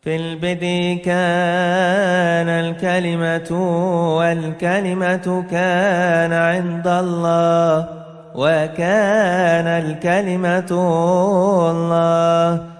في البدء كان الكلمة والكلمة كان عند الله وكان الكلمة الله.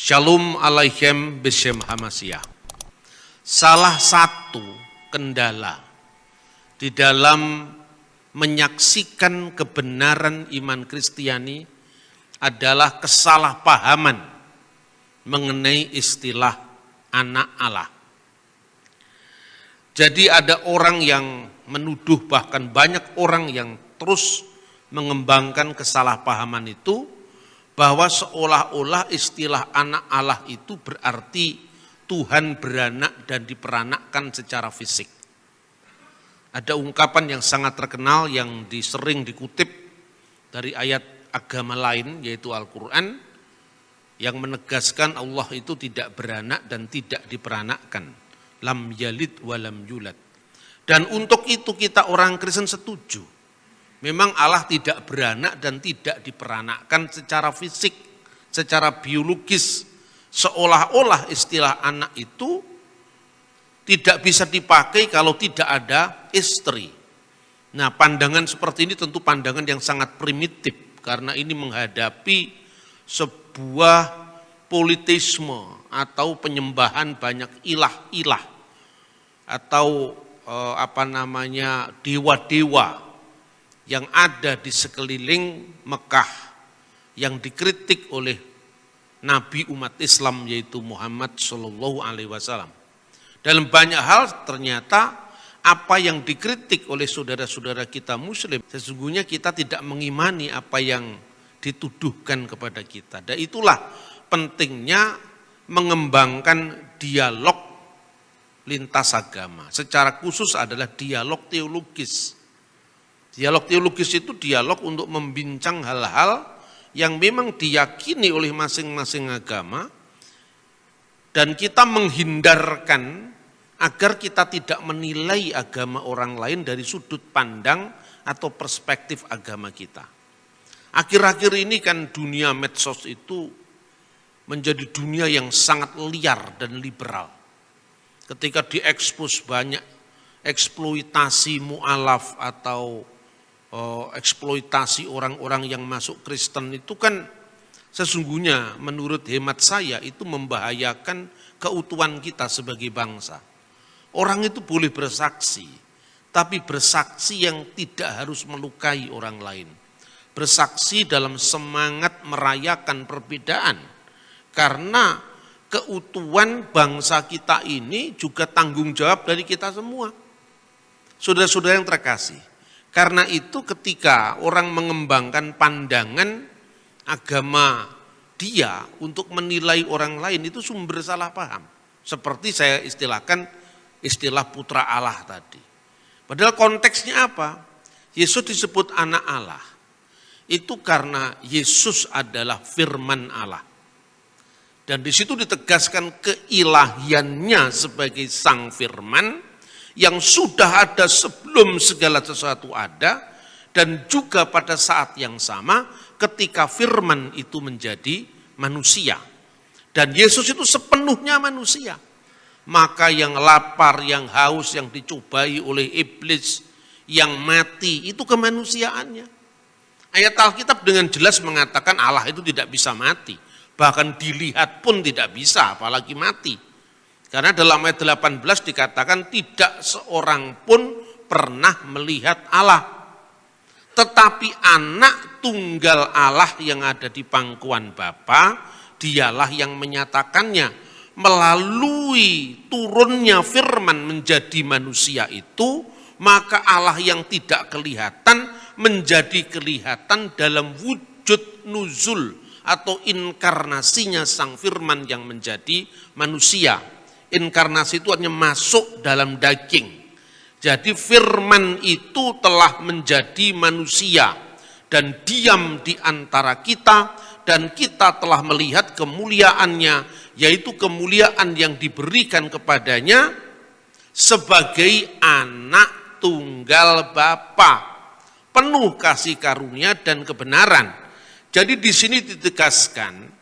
Shalom Aleichem Beshem Hamasiyah. Salah satu kendala di dalam menyaksikan kebenaran iman Kristiani adalah kesalahpahaman mengenai istilah anak Allah. Jadi ada orang yang menuduh, bahkan banyak orang yang terus mengembangkan kesalahpahaman itu, bahwa seolah-olah istilah anak Allah itu berarti Tuhan beranak dan diperanakkan secara fisik. Ada ungkapan yang sangat terkenal yang sering dikutip dari ayat agama lain, yaitu Al-Quran, yang menegaskan Allah itu tidak beranak dan tidak diperanakkan. Lam yalid wa lam yulad. Dan untuk itu kita orang Kristen setuju. Memang Allah tidak beranak dan tidak diperanakkan secara fisik, secara biologis. Seolah-olah istilah anak itu tidak bisa dipakai kalau tidak ada istri. Nah, pandangan seperti ini tentu pandangan yang sangat primitif, karena ini menghadapi sebuah politisme atau penyembahan banyak ilah-ilah atau dewa-dewa yang ada di sekeliling Mekah yang dikritik oleh Nabi umat Islam, yaitu Muhammad Shallallahu Alaihi Wasallam. Dalam banyak hal ternyata apa yang dikritik oleh saudara-saudara kita Muslim, sesungguhnya kita tidak mengimani apa yang dituduhkan kepada kita. Dan itulah pentingnya mengembangkan dialog lintas agama. Secara khusus adalah dialog teologis. Dialog teologis itu dialog untuk membincang hal-hal yang memang diyakini oleh masing-masing agama, dan kita menghindarkan agar kita tidak menilai agama orang lain dari sudut pandang atau perspektif agama kita. Akhir-akhir ini kan dunia medsos itu menjadi dunia yang sangat liar dan liberal. Ketika diekspos banyak eksploitasi mu'alaf atau eksploitasi orang-orang yang masuk Kristen, itu kan sesungguhnya menurut hemat saya itu membahayakan keutuhan kita sebagai bangsa. Orang itu boleh bersaksi, tapi bersaksi yang tidak harus melukai orang lain. Bersaksi dalam semangat merayakan perbedaan, karena keutuhan bangsa kita ini juga tanggung jawab dari kita semua. Saudara-saudara yang terkasih, karena itu ketika orang mengembangkan pandangan agama dia untuk menilai orang lain, itu sumber salah paham. Seperti saya istilahkan istilah putra Allah tadi. Padahal konteksnya apa? Yesus disebut anak Allah. Itu karena Yesus adalah firman Allah. Dan di situ ditegaskan keilahiannya sebagai sang firman yang sudah ada sebelum segala sesuatu ada, dan juga pada saat yang sama ketika firman itu menjadi manusia. Dan Yesus itu sepenuhnya manusia. Maka yang lapar, yang haus, yang dicobai oleh iblis, yang mati, itu kemanusiaannya. Ayat Alkitab dengan jelas mengatakan Allah itu tidak bisa mati. Bahkan dilihat pun tidak bisa, apalagi mati. Karena dalam ayat 18 dikatakan tidak seorang pun pernah melihat Allah. Tetapi anak tunggal Allah yang ada di pangkuan Bapa, dialah yang menyatakannya. Melalui turunnya firman menjadi manusia itu, maka Allah yang tidak kelihatan menjadi kelihatan dalam wujud nuzul atau inkarnasinya Sang Firman yang menjadi manusia. Inkarnasi itu artinya masuk dalam daging. Jadi firman itu telah menjadi manusia dan diam di antara kita, dan kita telah melihat kemuliaannya, yaitu kemuliaan yang diberikan kepadanya sebagai anak tunggal Bapa, penuh kasih karunia dan kebenaran. Jadi di sini ditegaskan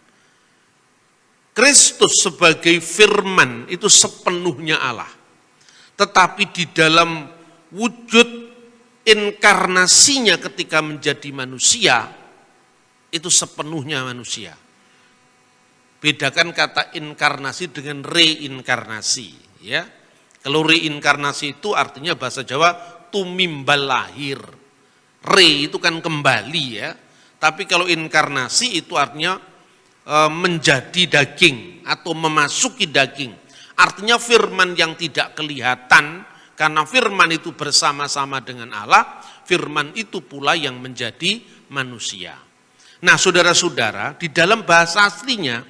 Kristus sebagai firman itu sepenuhnya Allah. Tetapi di dalam wujud inkarnasinya ketika menjadi manusia, itu sepenuhnya manusia. Bedakan kata inkarnasi dengan reinkarnasi. Ya. Kalau reinkarnasi itu artinya bahasa Jawa tumimbal lahir. Re itu kan kembali ya. Tapi kalau inkarnasi itu artinya menjadi daging atau memasuki daging. Artinya firman yang tidak kelihatan, karena firman itu bersama-sama dengan Allah, firman itu pula yang menjadi manusia. Nah saudara-saudara, di dalam bahasa aslinya,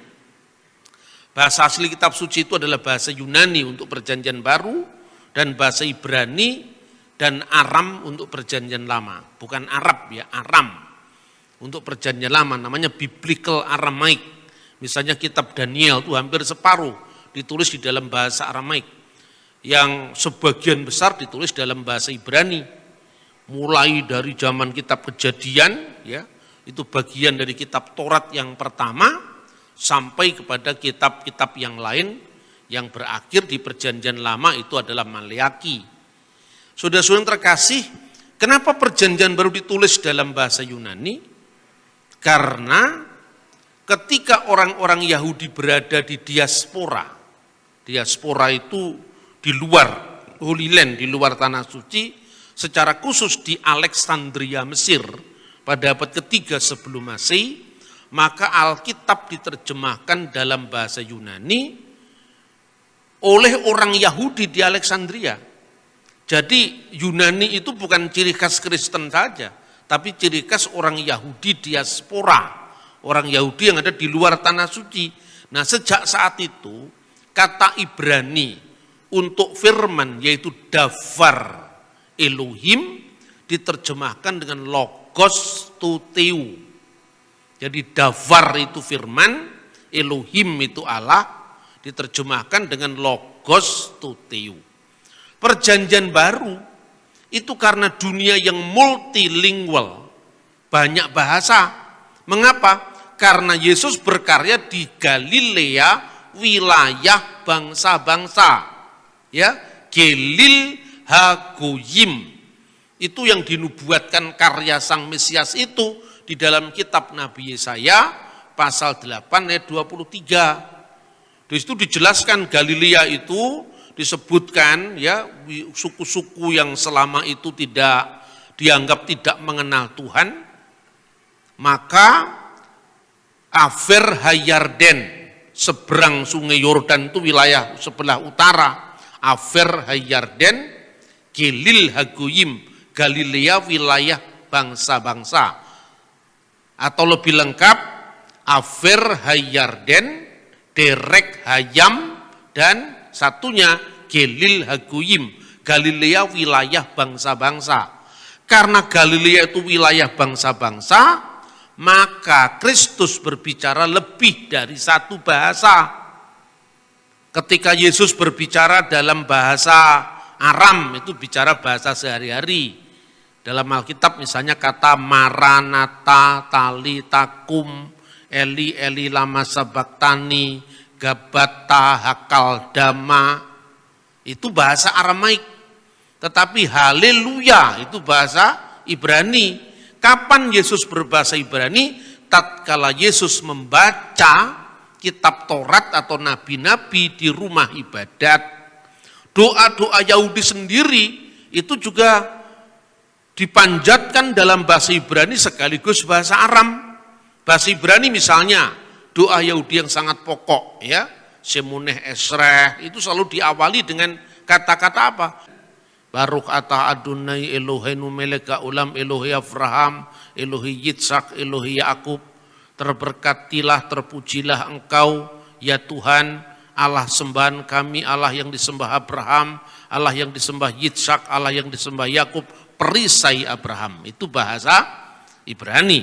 bahasa asli kitab suci itu adalah bahasa Yunani untuk perjanjian baru, dan bahasa Ibrani dan Aram untuk perjanjian lama. Bukan Arab ya, Aram. Untuk perjanjian lama namanya Biblical Aramaik. Misalnya kitab Daniel itu hampir separuh ditulis di dalam bahasa Aramaik. Yang sebagian besar ditulis dalam bahasa Ibrani. Mulai dari zaman kitab Kejadian, ya, itu bagian dari kitab Taurat yang pertama, sampai kepada kitab-kitab yang lain yang berakhir di perjanjian lama itu adalah Maleaki. Saudara-saudara terkasih, kenapa perjanjian baru ditulis dalam bahasa Yunani? Karena ketika orang-orang Yahudi berada di diaspora itu di luar Holy Land, di luar tanah suci, secara khusus di Alexandria, Mesir, pada abad ketiga sebelum Masehi, maka Alkitab diterjemahkan dalam bahasa Yunani oleh orang Yahudi di Alexandria. Jadi Yunani itu bukan ciri khas Kristen saja, tapi ciri khas orang Yahudi diaspora, orang Yahudi yang ada di luar tanah suci. Nah sejak saat itu kata Ibrani untuk firman yaitu davar Elohim diterjemahkan dengan logos tuteu. Jadi davar itu firman, Elohim itu Allah, diterjemahkan dengan logos tuteu. Perjanjian baru itu karena dunia yang multilingual, banyak bahasa. Mengapa? Karena Yesus berkarya di Galilea, wilayah bangsa-bangsa. Ya, Gelil Hagoyim. Itu yang dinubuatkan karya Sang Mesias itu di dalam kitab Nabi Yesaya pasal 8 ayat 23. Di situ dijelaskan Galilea itu disebutkan ya suku-suku yang selama itu tidak dianggap tidak mengenal Tuhan, maka Afer Hayarden seberang sungai Yordan itu wilayah sebelah utara, Afer Hayarden, Gelil Hagoyim, Galilea wilayah bangsa-bangsa, atau lebih lengkap Afer Hayarden, Derek Hayam, dan satunya Gelil Hagoyim, Galilea wilayah bangsa-bangsa. Karena Galilea itu wilayah bangsa-bangsa, maka Kristus berbicara lebih dari satu bahasa. Ketika Yesus berbicara dalam bahasa Aram, itu bicara bahasa sehari-hari. Dalam Alkitab misalnya kata Maranatha, Talitakum, Eli Eli lama sabaktani, Gabata, Hakal Dama, itu bahasa Aramaik. Tetapi haleluya itu bahasa Ibrani. Kapan Yesus berbahasa Ibrani? Tatkala Yesus membaca kitab Taurat atau nabi-nabi di rumah ibadat. Doa-doa Yahudi sendiri itu juga dipanjatkan dalam bahasa Ibrani sekaligus bahasa Aram. Bahasa Ibrani misalnya, doa Yahudi yang sangat pokok ya, Shemoneh Esreh, itu selalu diawali dengan kata-kata apa? Baruch atah Adonai Eloheinu melek ha'olam Elohe Avraham, Elohe Yitzhak, Elohe Yakub. Terberkatilah, terpujilah Engkau, ya Tuhan, Allah sembahan kami, Allah yang disembah Abraham, Allah yang disembah Yitzhak, Allah yang disembah Yakub, perisai Abraham. Itu bahasa Ibrani.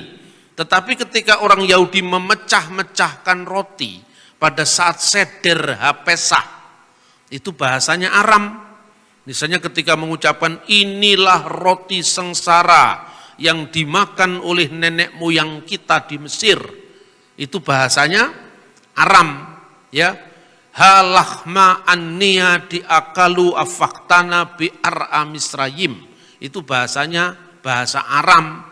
Tetapi ketika orang Yahudi memecah-mecahkan roti pada saat seder Pesach, itu bahasanya Aram. Misalnya ketika mengucapkan inilah roti sengsara yang dimakan oleh nenek moyang kita di Mesir, itu bahasanya Aram, ya. Halahma anniya diakalu afaktana bi ar'a Misrayim, itu bahasanya bahasa Aram.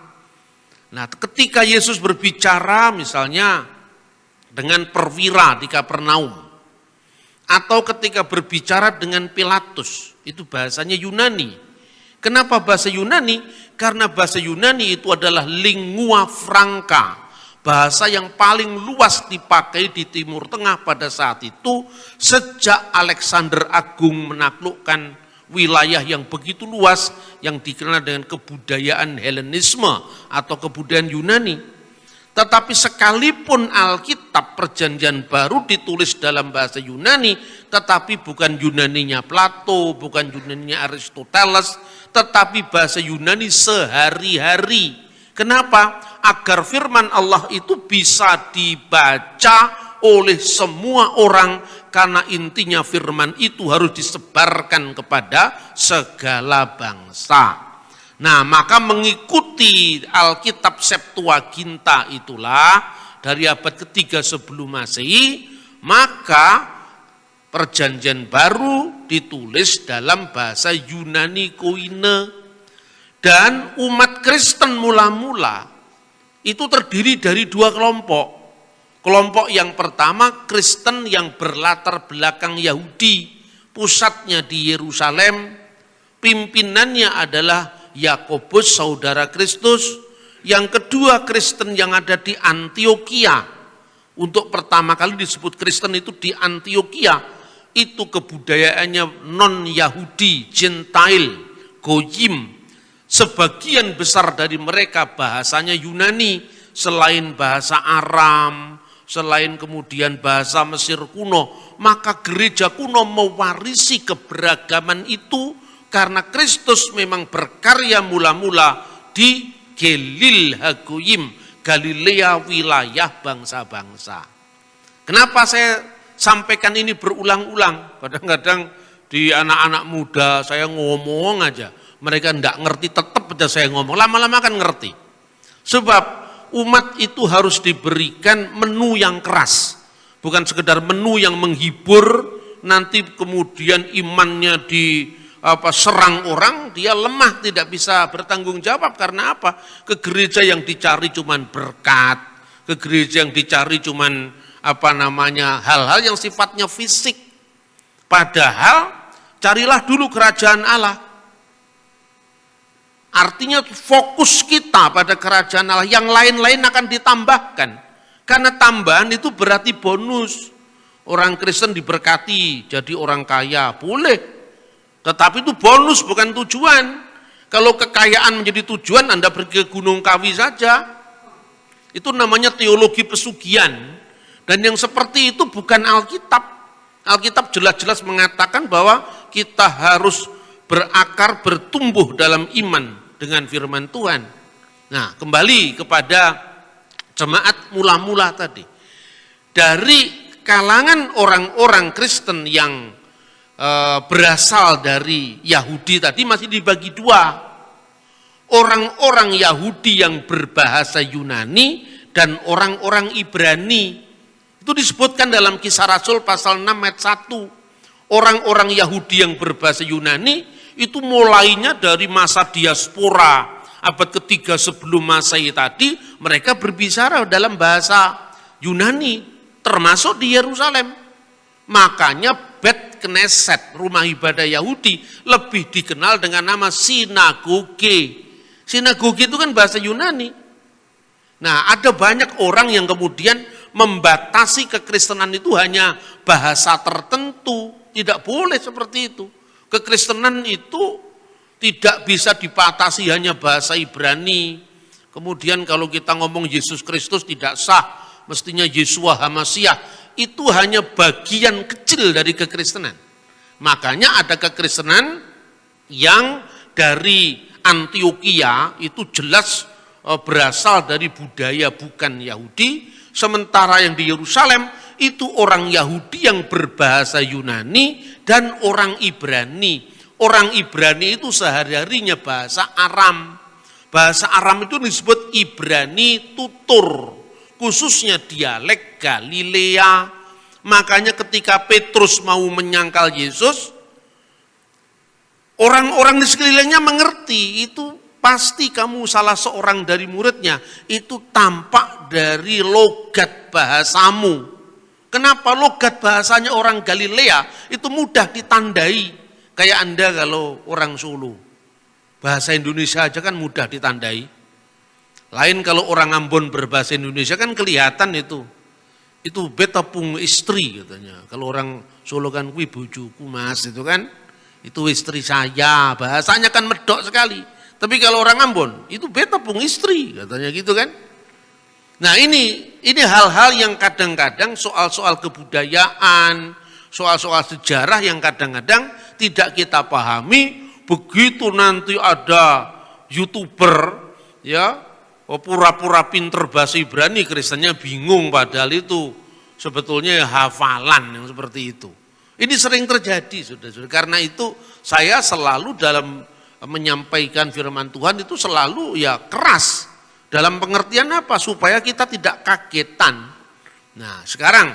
Nah, ketika Yesus berbicara misalnya dengan perwira di Kapernaum, atau ketika berbicara dengan Pilatus, itu bahasanya Yunani. Kenapa bahasa Yunani? Karena bahasa Yunani itu adalah lingua franca, bahasa yang paling luas dipakai di Timur Tengah pada saat itu, sejak Alexander Agung menaklukkan wilayah yang begitu luas yang dikenal dengan kebudayaan Helenisme atau kebudayaan Yunani. Tetapi sekalipun Alkitab Perjanjian Baru ditulis dalam bahasa Yunani, tetapi bukan Yunaninya Plato, bukan Yunaninya Aristoteles, tetapi bahasa Yunani sehari-hari. Kenapa? Agar firman Allah itu bisa dibaca oleh semua orang, karena intinya firman itu harus disebarkan kepada segala bangsa. Nah, maka mengikuti Alkitab Septuaginta itulah dari abad ketiga sebelum Masehi, maka Perjanjian Baru ditulis dalam bahasa Yunani Koine. Dan umat Kristen mula-mula itu terdiri dari dua kelompok. Kelompok yang pertama Kristen yang berlatar belakang Yahudi, pusatnya di Yerusalem, pimpinannya adalah Yakobus saudara Kristus. Yang kedua Kristen yang ada di Antioquia. Untuk pertama kali disebut Kristen itu di Antioquia, itu kebudayaannya non-Yahudi, Gentile, Goyim. Sebagian besar dari mereka bahasanya Yunani, selain bahasa Aram, selain kemudian bahasa Mesir kuno. Maka gereja kuno mewarisi keberagaman itu, karena Kristus memang berkarya mula-mula di Galil Hagoyim, Galilea wilayah bangsa-bangsa. Kenapa saya sampaikan ini berulang-ulang? Kadang-kadang di anak-anak muda saya ngomong aja, mereka enggak ngerti, tetap aja saya ngomong, lama-lama kan ngerti. Sebab umat itu harus diberikan menu yang keras, bukan sekedar menu yang menghibur, nanti kemudian imannya serang orang, dia lemah, tidak bisa bertanggung jawab. Karena apa? Ke gereja yang dicari cuman berkat, ke gereja yang dicari cuman hal-hal yang sifatnya fisik. Padahal carilah dulu kerajaan Allah. Artinya fokus kita pada kerajaan Allah, yang lain-lain akan ditambahkan. Karena tambahan itu berarti bonus. Orang Kristen diberkati jadi orang kaya, boleh. Tetapi itu bonus, bukan tujuan. Kalau kekayaan menjadi tujuan, Anda pergi ke Gunung Kawi saja. Itu namanya teologi pesugihan. Dan yang seperti itu bukan Alkitab. Alkitab jelas-jelas mengatakan bahwa kita harus berakar, bertumbuh dalam iman dengan firman Tuhan. Nah, kembali kepada jemaat mula-mula tadi. Dari kalangan orang-orang Kristen yang berasal dari Yahudi tadi masih dibagi dua. Orang-orang Yahudi yang berbahasa Yunani dan orang-orang Ibrani. Itu disebutkan dalam Kisah Rasul pasal 6 ayat 1. Orang-orang Yahudi yang berbahasa Yunani itu mulainya dari masa diaspora abad ketiga sebelum Masehi tadi, mereka berbicara dalam bahasa Yunani, termasuk di Yerusalem. Makanya Bet Knesset, rumah ibadah Yahudi, lebih dikenal dengan nama sinagoge. Sinagoge itu kan bahasa Yunani. Nah, ada banyak orang yang kemudian membatasi kekristenan itu hanya bahasa tertentu. Tidak boleh seperti itu. Kekristenan itu tidak bisa dibatasi hanya bahasa Ibrani, Kemudian kalau kita ngomong Yesus Kristus tidak sah, mestinya Yeshua HaMasyiah. Itu hanya bagian kecil dari kekristenan. Makanya ada kekristenan yang dari Antioquia itu jelas berasal dari budaya bukan Yahudi, sementara yang di Yerusalem itu orang Yahudi yang berbahasa Yunani dan orang Ibrani. Orang Ibrani itu sehari-harinya bahasa Aram. Bahasa Aram itu disebut Ibrani tutur, khususnya dialek Galilea. Makanya ketika Petrus mau menyangkal Yesus, orang-orang di sekelilingnya mengerti, itu pasti kamu salah seorang dari muridnya, itu tampak dari logat bahasamu. Kenapa logat bahasanya orang Galilea itu mudah ditandai, kayak Anda kalau orang Solo. Bahasa Indonesia aja kan mudah ditandai. Lain kalau orang Ambon berbahasa Indonesia kan kelihatan itu. Itu beta pung istri katanya. Kalau orang Solo kan kui bojoku mas itu kan. Itu istri saya. Bahasanya kan medok sekali. Tapi kalau orang Ambon itu beta pung istri katanya gitu kan. Nah ini hal-hal yang kadang-kadang soal-soal kebudayaan, soal-soal sejarah yang kadang-kadang tidak kita pahami. Begitu nanti ada YouTuber ya pura-pura pinter bahasa Ibrani, Kristennya bingung padahal itu sebetulnya hafalan yang seperti itu. Ini sering terjadi saudara-saudara. Karena itu saya selalu dalam menyampaikan firman Tuhan itu selalu ya keras. Dalam pengertian apa? Supaya kita tidak kagetan. Nah sekarang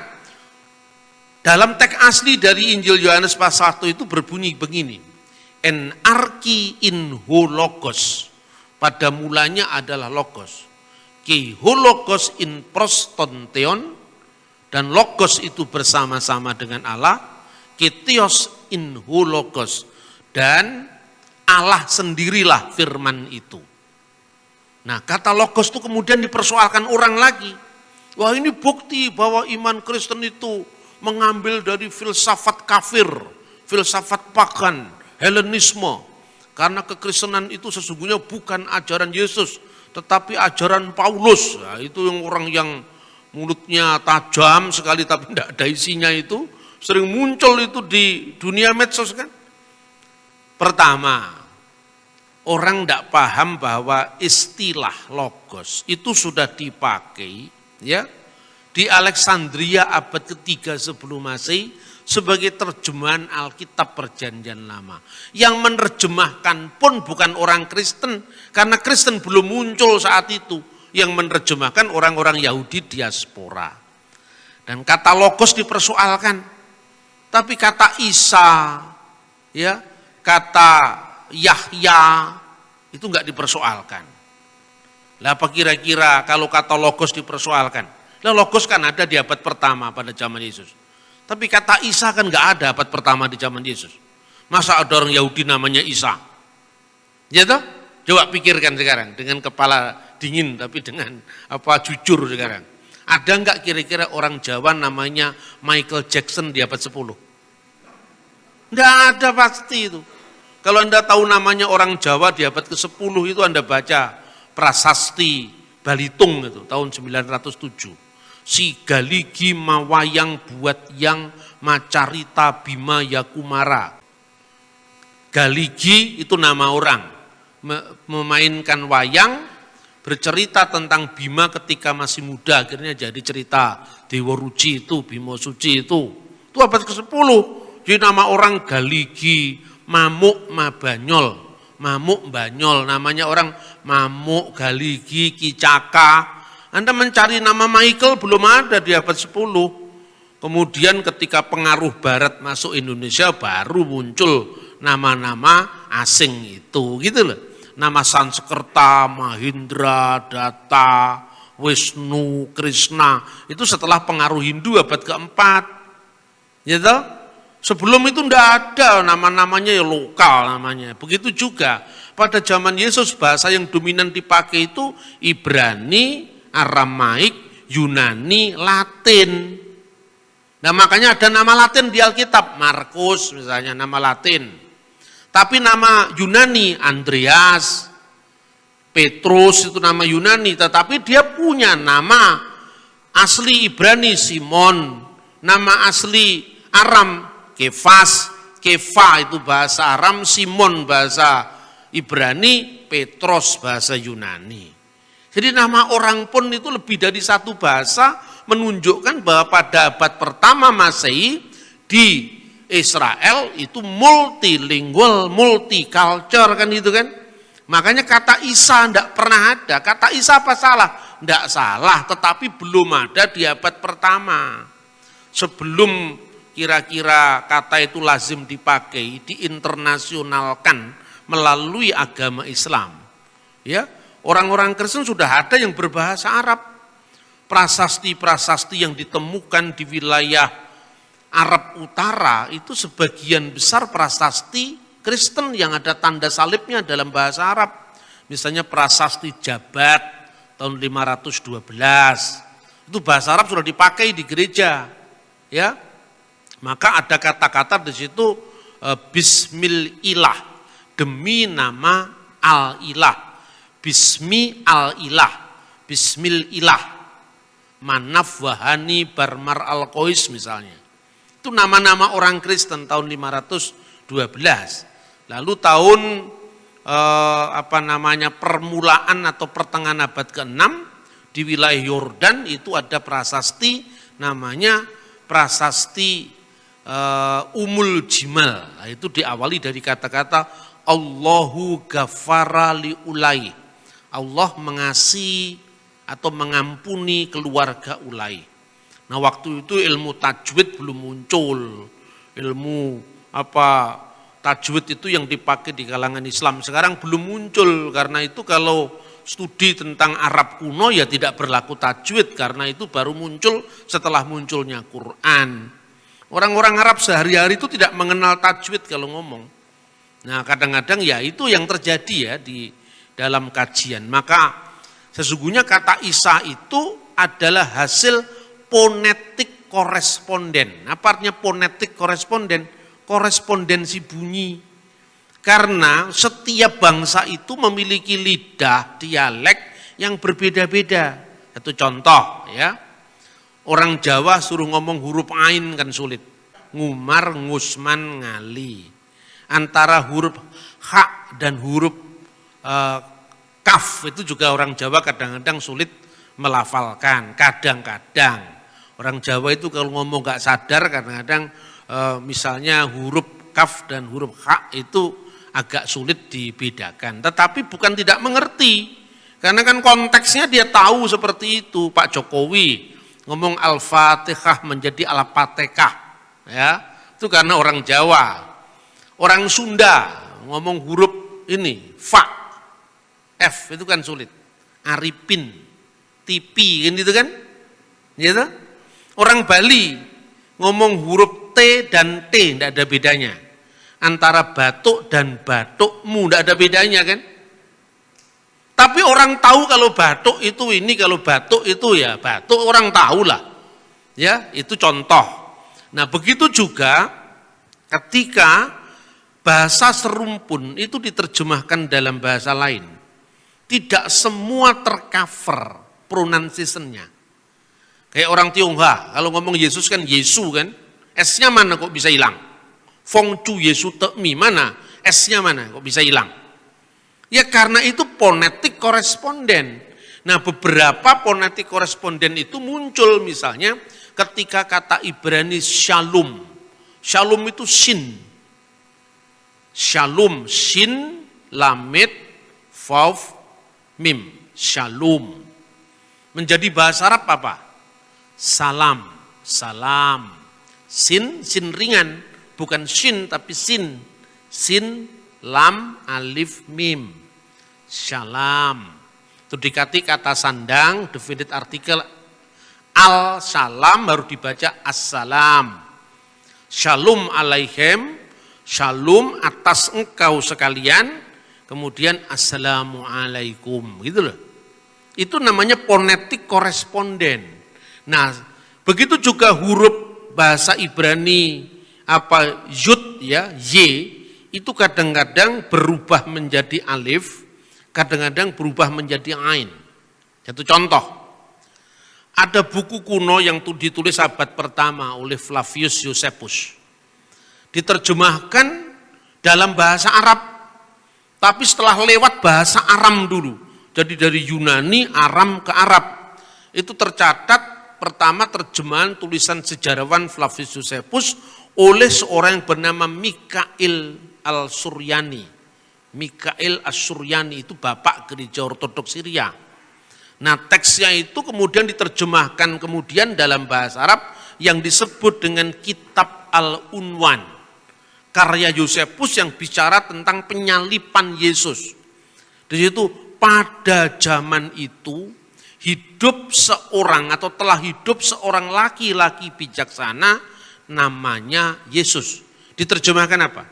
dalam teks asli dari Injil Yohanes pasal 1 itu berbunyi begini. En arki in ho logos. Pada mulanya adalah logos. Ki ho logos in prostonteon. Dan logos itu bersama-sama dengan Allah. Ki theos in ho logos. Dan Allah sendirilah firman itu. Nah kata logos itu kemudian dipersoalkan orang lagi. Wah ini bukti bahwa iman Kristen itu mengambil dari filsafat kafir. Filsafat pagan. Helenisme, karena kekristenan itu sesungguhnya bukan ajaran Yesus, tetapi ajaran Paulus. Nah, itu yang orang yang mulutnya tajam sekali tapi tidak ada isinya itu, sering muncul itu di dunia medsos kan. Pertama, orang tidak paham bahwa istilah logos itu sudah dipakai ya di Alexandria abad ketiga sebelum Masehi sebagai terjemahan Alkitab Perjanjian Lama. Yang menerjemahkan pun bukan orang Kristen, karena Kristen belum muncul saat itu. Yang menerjemahkan orang-orang Yahudi diaspora. Dan kata logos dipersoalkan. Tapi kata Isa, ya, kata Yahya, itu enggak dipersoalkan. Lah apa kira-kira kalau kata logos dipersoalkan? Lah logos kan ada di abad pertama pada zaman Yesus. Tapi kata Isa kan nggak ada abad pertama di zaman Yesus. Masa ada orang Yahudi namanya Isa? Ya toh? Coba pikirkan sekarang dengan kepala dingin tapi dengan jujur sekarang. Ada nggak kira-kira orang Jawa namanya Michael Jackson di abad 10? Nggak ada pasti itu. Kalau Anda tahu namanya orang Jawa di abad ke-10 itu Anda baca prasasti Balitung itu tahun 907. Si Galigi mawayang buat yang macarita Bima Yakumara. Galigi itu nama orang, memainkan wayang, bercerita tentang Bima ketika masih muda, akhirnya jadi cerita Dewa Ruci itu, Bima Suci itu abad ke-10. Jadi nama orang Galigi, Mamuk Mabanyol, Mamuk Banyol, namanya orang Mamuk Galigi Kicaka. Anda mencari nama Michael belum ada di abad 10. Kemudian ketika pengaruh barat masuk Indonesia baru muncul nama-nama asing itu gitu loh. Nama Sanskerta, Mahindra, Datta, Wisnu, Krishna itu setelah pengaruh Hindu abad keempat. Gitu? Sebelum itu enggak ada nama-namanya ya lokal namanya. Begitu juga pada zaman Yesus bahasa yang dominan dipakai itu Ibrani, Aramaik, Yunani, Latin. Nah makanya ada nama Latin di Alkitab, Markus misalnya nama Latin. Tapi nama Yunani, Andreas. Petrus itu nama Yunani, tetapi dia punya nama asli Ibrani Simon, nama asli Aram Kefas, Kefa itu bahasa Aram, Simon bahasa Ibrani, Petros bahasa Yunani. Jadi nama orang pun itu lebih dari satu bahasa, menunjukkan bahwa pada abad pertama Masehi di Israel itu multilingual, multicultural kan gitu kan. Makanya kata Isa tidak pernah ada. Kata Isa apa salah? Tidak salah, tetapi belum ada di abad pertama. Sebelum kira-kira kata itu lazim dipakai, diinternasionalkan melalui agama Islam. Ya, orang-orang Kristen sudah ada yang berbahasa Arab. Prasasti-prasasti yang ditemukan di wilayah Arab Utara itu sebagian besar prasasti Kristen yang ada tanda salibnya dalam bahasa Arab. Misalnya prasasti Jabat tahun 512. Itu bahasa Arab sudah dipakai di gereja. Ya. Maka ada kata-kata di situ Bismil ilah, demi nama al-ilah. Bismi al-ilah, Bismil ilah. Manaf wahani barmar al-qois misalnya. Itu nama-nama orang Kristen tahun 512. Lalu tahun permulaan atau pertengahan abad ke-6 di wilayah Yordan itu ada prasasti namanya prasasti Umul Jimal. Nah, itu diawali dari kata-kata Allahu ghafara li ulai. Allah mengasihi atau mengampuni keluarga Ulai. Nah, waktu itu ilmu tajwid belum muncul. Ilmu tajwid itu yang dipakai di kalangan Islam sekarang belum muncul. Karena itu kalau studi tentang Arab kuno ya tidak berlaku tajwid, karena itu baru muncul setelah munculnya Quran. Orang-orang Arab sehari-hari itu tidak mengenal tajwid kalau ngomong. Nah, kadang-kadang ya itu yang terjadi ya di dalam kajian. Maka sesungguhnya kata Isa itu adalah hasil ponetik koresponden. Apa artinya ponetik koresponden? Korespondensi bunyi. Karena setiap bangsa itu memiliki lidah, dialek yang berbeda-beda. Itu contoh ya. Orang Jawa suruh ngomong huruf ain kan sulit. Ngumar, ngusman, ngali. Antara huruf ha dan huruf kaf itu juga orang Jawa kadang-kadang sulit melafalkan. Kadang-kadang orang Jawa itu kalau ngomong gak sadar kadang-kadang misalnya huruf kaf dan huruf ha itu agak sulit dibedakan. Tetapi bukan tidak mengerti. Karena kan konteksnya dia tahu seperti itu. Pak Jokowi ngomong Al-Fatihah menjadi Al-Fatihah. Ya, itu karena orang Jawa. Orang Sunda ngomong huruf ini, fa, F itu kan sulit. Arifin, tipi gitu kan. Gitu. Orang Bali ngomong huruf T dan T, tidak ada bedanya. Antara batuk dan batukmu, tidak ada bedanya kan. Tapi orang tahu kalau batuk itu ini, kalau batuk itu ya batuk, orang tahu lah. Ya, itu contoh. Nah, begitu juga ketika bahasa serumpun itu diterjemahkan dalam bahasa lain. Tidak semua tercover pronunciation-nya. Kayak orang Tionghoa, kalau ngomong Yesus kan Yesu kan. S-nya mana kok bisa hilang? Fong Chu Yesu Te Mi mana? S-nya mana kok bisa hilang? Ya karena itu ponetik koresponden. Nah, beberapa ponetik koresponden itu muncul misalnya ketika kata Ibrani shalom. Shalom itu sin. Shalom, sin, lamed, vav, mim. Shalom. Menjadi bahasa Arab apa? Salam, salam. Sin ringan, bukan shin tapi sin. Sin, lam, alif, mim. Shalom. Itu dikati kata sandang, definite artikel al-salam baru dibaca as-salam. Shalom alaihim, shalom atas engkau sekalian, kemudian assalamualaikum, gitu loh. Itu namanya ponetik koresponden. Nah, begitu juga huruf bahasa Ibrani yud ya, y itu kadang-kadang berubah menjadi alif, kadang-kadang berubah menjadi ain. Satu contoh, ada buku kuno yang ditulis abad pertama oleh Flavius Josephus. Diterjemahkan dalam bahasa Arab, tapi setelah lewat bahasa Aram dulu. Jadi dari Yunani, Aram ke Arab. Itu tercatat pertama terjemahan tulisan sejarawan Flavius Josephus oleh seorang yang bernama Mikail al-Suryani. Mikail al-Suryani itu bapak gereja ortodoks Syria. Nah, teksnya itu kemudian diterjemahkan kemudian dalam bahasa Arab yang disebut dengan Kitab Al-Unwan. Karya Josephus yang bicara tentang penyalipan Yesus. Di situ pada zaman itu hidup seorang atau telah hidup seorang laki-laki bijaksana namanya Yesus. Diterjemahkan apa?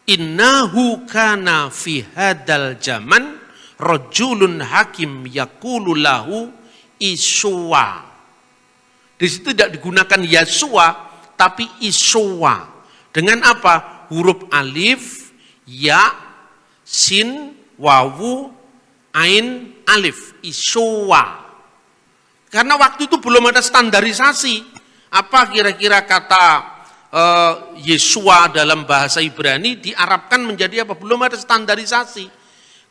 Innahu kana fi hadal zaman rajulun hakim yaqulu lahu Iswa. Di situ tidak digunakan Yasua tapi Iswa. Dengan apa? Huruf alif, ya, sin, wawu, ain, alif. Iswa. Karena waktu itu belum ada standarisasi. Apa kira-kira kata Yesua dalam bahasa Ibrani diarabkan menjadi apa? Belum ada standarisasi.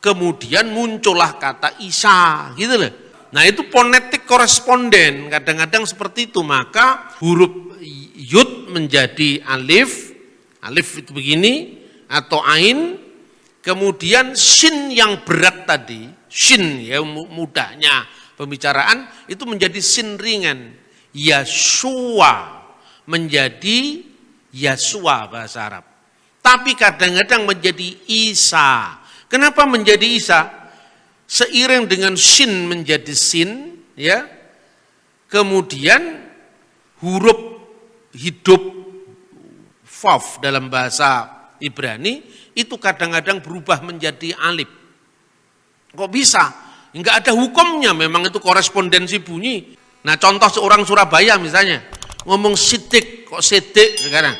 Kemudian muncullah kata Isa, gitu loh. Nah itu fonetik koresponden, kadang-kadang seperti itu. Maka huruf yud menjadi alif, alif itu begini, atau ain, kemudian sin yang berat tadi, sin ya mudahnya pembicaraan, itu menjadi sin ringan. Yasua menjadi Yasua bahasa Arab. Tapi kadang-kadang menjadi Isa. Kenapa menjadi Isa? Seiring dengan sin menjadi sin, ya. Kemudian huruf hidup vav dalam bahasa Ibrani itu kadang-kadang berubah menjadi alif. Kok bisa? Enggak ada hukumnya, memang itu korespondensi bunyi. Nah, contoh seorang Surabaya misalnya ngomong sidik, kok sidik sekarang?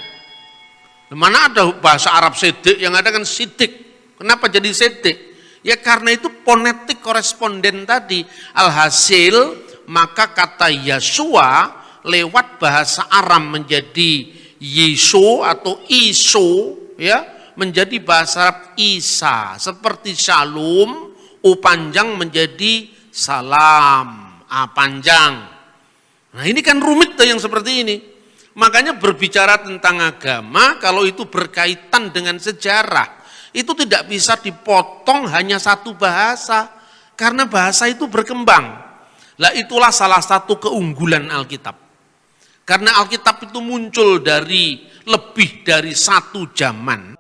Mana ada bahasa Arab sidik, yang ada kan sidik. Kenapa jadi sidik? Ya karena itu fonetik koresponden tadi. Alhasil maka kata Yasua lewat bahasa Aram menjadi Yesu atau Iso, ya, menjadi bahasa Arab Isa. Seperti Shalom, U panjang menjadi salam, A panjang. Nah ini kan rumit tuh yang seperti ini. Makanya berbicara tentang agama, kalau itu berkaitan dengan sejarah, itu tidak bisa dipotong hanya satu bahasa. Karena bahasa itu berkembang. Lah itulah salah satu keunggulan Alkitab. Karena Alkitab itu muncul dari lebih dari satu zaman.